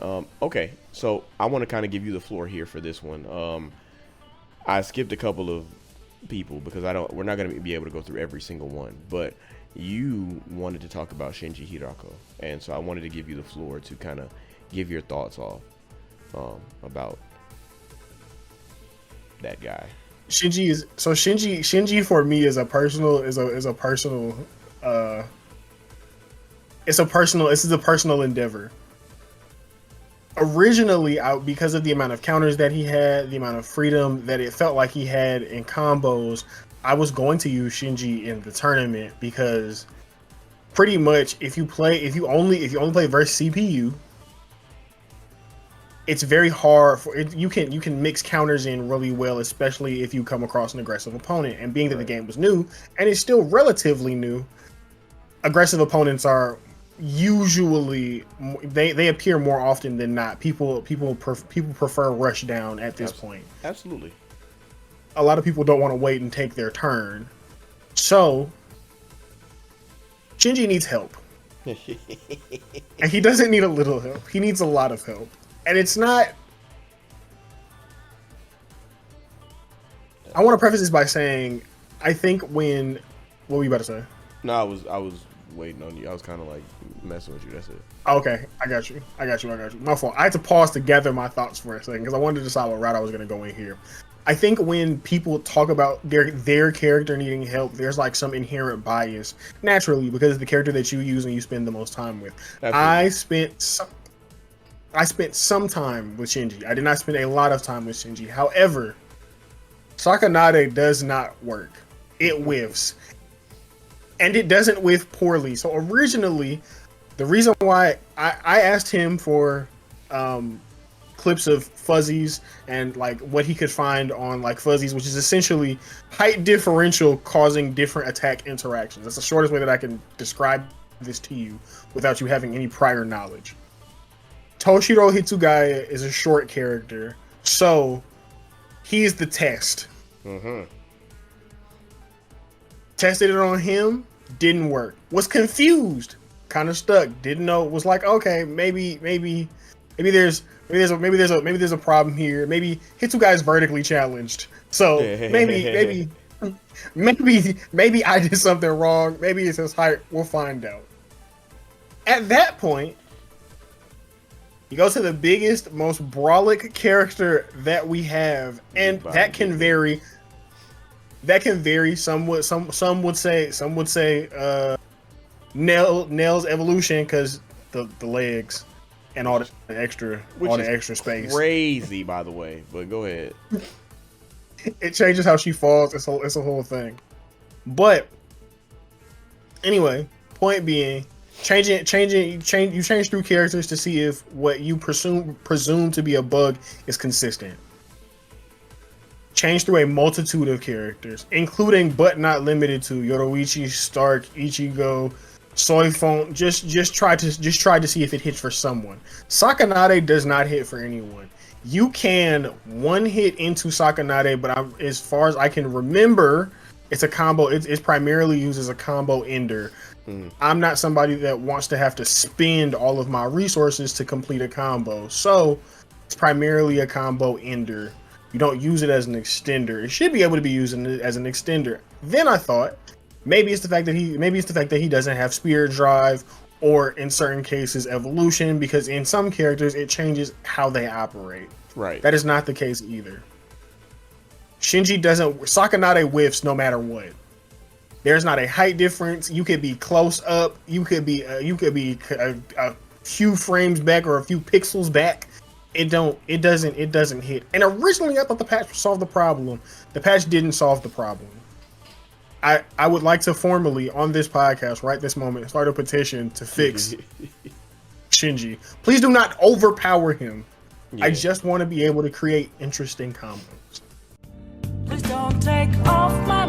Okay, so I want to kind of give you the floor here for this one. I skipped a couple of people because I don't. We're not going to be able to go through every single one, but you wanted to talk about Shinji Hirako, and so I wanted to give you the floor to kind of give your thoughts off about that guy. Shinji for me is a personal uh it's a personal this is a personal endeavor. Originally, because of the amount of counters that he had, the amount of freedom that it felt like he had in combos, I was going to use Shinji in the tournament because pretty much if you only play versus CPU, it's very hard for it. You can mix counters in really well, especially if you come across an aggressive opponent. And being that the game was new and it's still relatively new, aggressive opponents are usually they appear more often than not. People prefer rush down at this point. Absolutely. A lot of people don't want to wait and take their turn. So Shinji needs help. And he doesn't need a little help. He needs a lot of help. And it's not... I want to preface this by saying, I think when... What were you about to say? No, I was waiting on you. I was kind of like messing with you. That's it. Okay, I got you. My fault. I had to pause to gather my thoughts for a second because I wanted to decide what route I was going to go in here. I think when people talk about their character needing help, there's like some inherent bias naturally because it's the character that you use and you spend the most time with. Absolutely. I spent some time with Shinji. I did not spend a lot of time with Shinji. However, Sakanade does not work. It whiffs. And it doesn't whiff poorly. So originally, the reason why I asked him for clips of fuzzies and like what he could find on like fuzzies, which is essentially height differential causing different attack interactions. That's the shortest way that I can describe this to you without you having any prior knowledge. Toshiro Hitsugaya is a short character, so he's the test. Tested it on him, didn't work. Was confused, kind of stuck, didn't know. Was like, okay, maybe there's a problem here. Maybe Hitsugaya's vertically challenged, so maybe I did something wrong. Maybe it's his height. We'll find out. At that point, you go to the biggest, most brawlic character that we have, and that can vary. That can vary somewhat. Some would say Nail's evolution because the legs and all the extra space. Crazy, by the way. But go ahead. It changes how she falls. It's a whole thing. But anyway, point being, you change through characters to see if what you presume to be a bug is consistent. Change through a multitude of characters, including but not limited to Yoroichi, Stark, Ichigo, Soifon. Just try to see if it hits for someone. Sakanade does not hit for anyone. You can one hit into Sakanade, but as far as I can remember, it's a combo. It's primarily used as a combo ender. I'm not somebody that wants to have to spend all of my resources to complete a combo, so it's primarily a combo ender. You don't use it as an extender. It should be able to be used as an extender. Then I thought maybe it's the fact that he doesn't have spirit drive, or in certain cases evolution, because in some characters it changes how they operate. Right. That is not the case either. Shinji doesn't. Sakanade whiffs no matter what. There's not a height difference. You could be close up. You could be a few frames back or a few pixels back. It doesn't hit. And originally I thought the patch solved the problem. The patch didn't solve the problem. I would like to formally on this podcast right this moment start a petition to fix Shinji. Please do not overpower him. Yeah. I just want to be able to create interesting combos. Please don't take off my